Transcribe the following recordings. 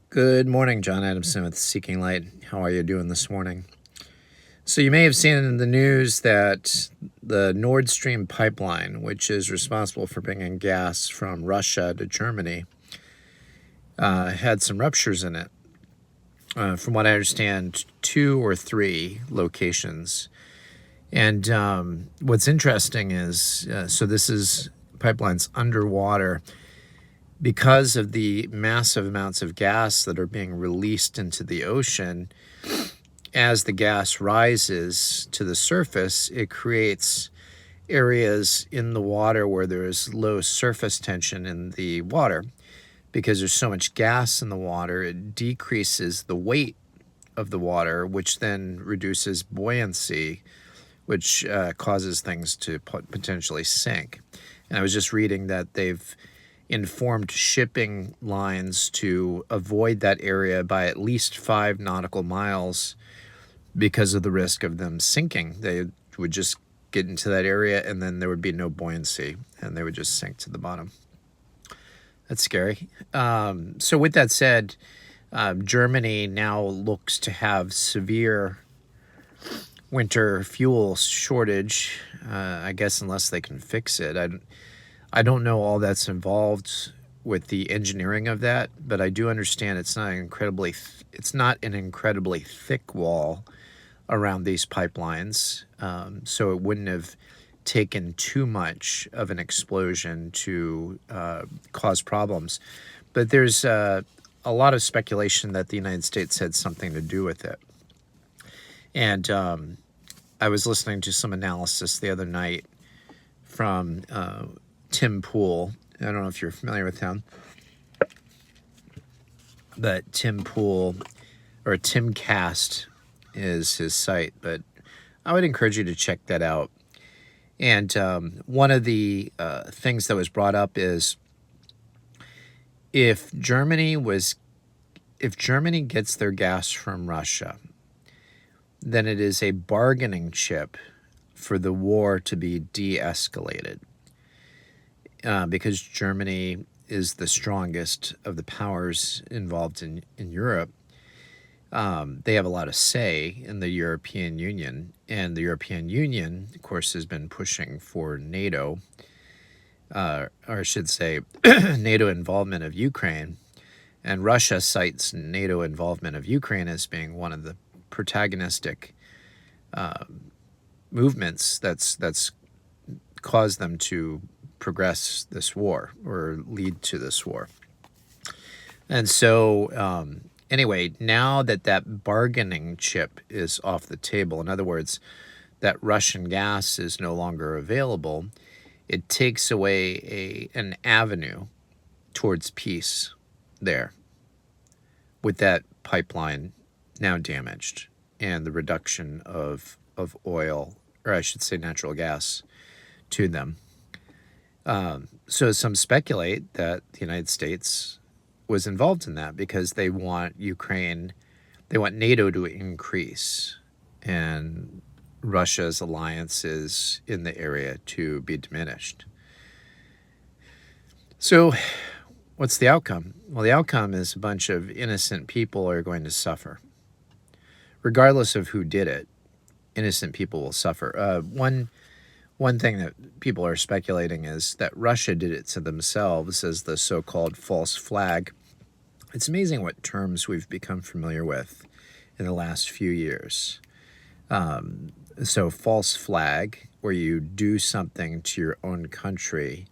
Good morning, John Adamson with Seeking Light. How are you doing this morning? So, you may have seen in the news that the Nord Stream pipeline, which is responsible for bringing gas from Russia to Germany, had some ruptures in it. From what I understand, 2 or 3 locations. And what's interesting is so this is pipelines underwater because of the massive amounts of gas that are being released into the ocean. As the gas rises to the surface, it creates areas in the water where there is low surface tension in the water. Because there's so much gas in the water, it decreases the weight of the water, which then reduces buoyancy, which causes things to potentially sink. And I was just reading that they've informed shipping lines to avoid that area by at least 5 nautical miles because of the risk of them sinking. They would just get into that area and then there would be no buoyancy and they would just sink to the bottom. That's scary. So with that said, Germany now looks to have severe winter fuel shortage, I guess, unless they can fix it. I don't know all that's involved with the engineering of that, but I do understand it's not an incredibly thick wall around these pipelines, so it wouldn't have taken too much of an explosion to cause problems. But there's a lot of speculation that the United States had something to do with it. And I was listening to some analysis the other night from Tim Pool. I don't know if you're familiar with him, but Tim Pool, or Timcast is his site, but I would encourage you to check that out. And one of the things that was brought up is if Germany gets their gas from Russia, then it is a bargaining chip for the war to be de-escalated. Because Germany is the strongest of the powers involved in Europe, they have a lot of say in the European Union. And the European Union, of course, has been pushing for NATO, or I should say NATO involvement of Ukraine. And Russia cites NATO involvement of Ukraine as being one of the protagonistic movements that's caused them to progress this war or lead to this war. And so anyway, now that bargaining chip is off the table, in other words, that Russian gas is no longer available, it takes away an avenue towards peace there with that pipeline now damaged and the reduction of oil, or I should say natural gas, to them. So some speculate that the United States was involved in that because they want NATO to increase and Russia's alliances in the area to be diminished. So what's the outcome? Well, the outcome is a bunch of innocent people are going to suffer. Regardless of who did it, innocent people will suffer. One thing that people are speculating is that Russia did it to themselves as the so-called false flag. It's amazing what terms we've become familiar with in the last few years. So false flag, where you do something to your own country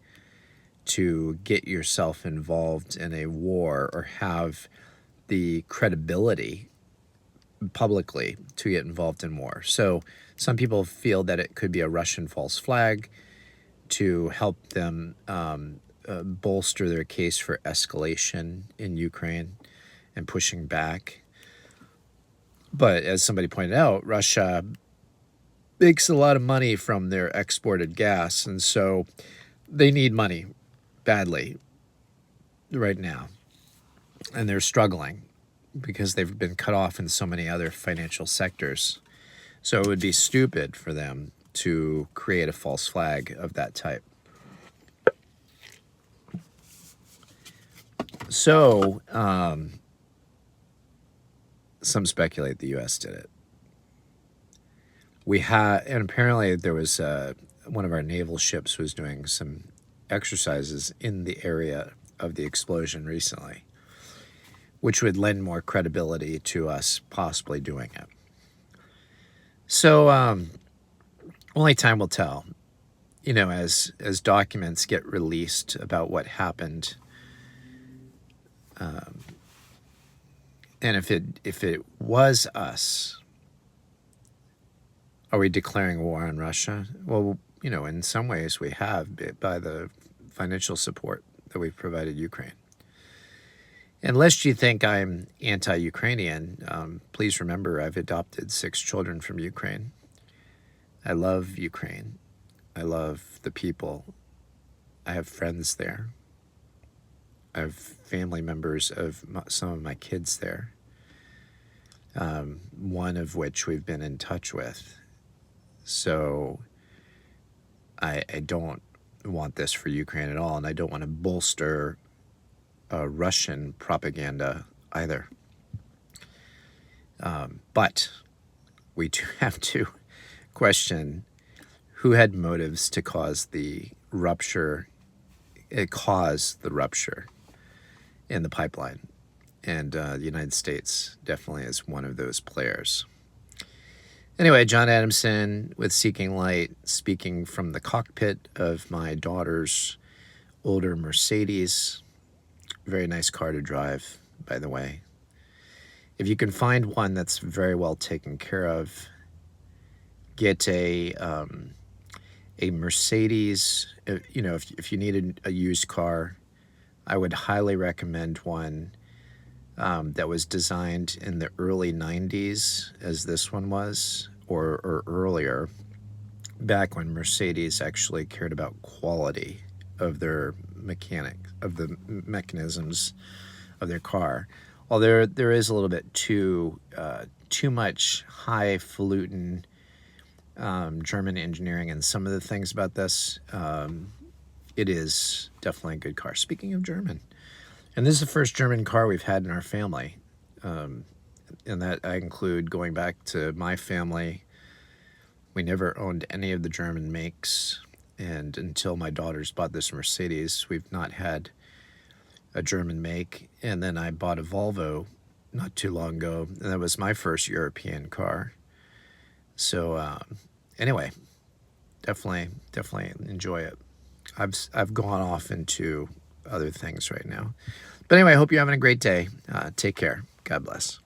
to get yourself involved in a war or have the credibility publicly to get involved in war. So some people feel that it could be a Russian false flag to help them bolster their case for escalation in Ukraine and pushing back. But as somebody pointed out, Russia makes a lot of money from their exported gas, and so they need money badly right now. And they're struggling because they've been cut off in so many other financial sectors. So it would be stupid for them to create a false flag of that type. So some speculate the U.S. did it. And apparently there was one of our naval ships was doing some exercises in the area of the explosion recently, which would lend more credibility to us possibly doing it. So only time will tell, as documents get released about what happened. And if it was us, are we declaring war on Russia? Well, in some ways we have by the financial support that we've provided Ukraine. And lest you think I'm anti-Ukrainian, please remember I've adopted 6 children from Ukraine. I love Ukraine. I love the people. I have friends there. I have family members of some of my kids there, one of which we've been in touch with. So I don't want this for Ukraine at all, and I don't want to bolster Russian propaganda either. But we do have to question who had motives to cause the rupture. It caused the rupture in the pipeline. And the United States definitely is one of those players. Anyway, John Adamson with Seeking Light, speaking from the cockpit of my daughter's older Mercedes. Very nice car to drive, by the way. If you can find one that's very well taken care of, get a Mercedes. If you need a used car, I would highly recommend one that was designed in the early 90s, as this one was, or earlier, back when Mercedes actually cared about quality of their mechanisms of their car. Although there is a little bit too much highfalutin German engineering in some of the things about this. It is definitely a good car. Speaking of German, and this is the first German car we've had in our family, and that I include going back to my family. We never owned any of the German makes, and until my daughters bought this Mercedes, we've not had a German make. And then I bought a Volvo not too long ago, and that was my first European car. So anyway, definitely enjoy it. I've gone off into other things right now. But anyway, I hope you're having a great day. Take care. God bless.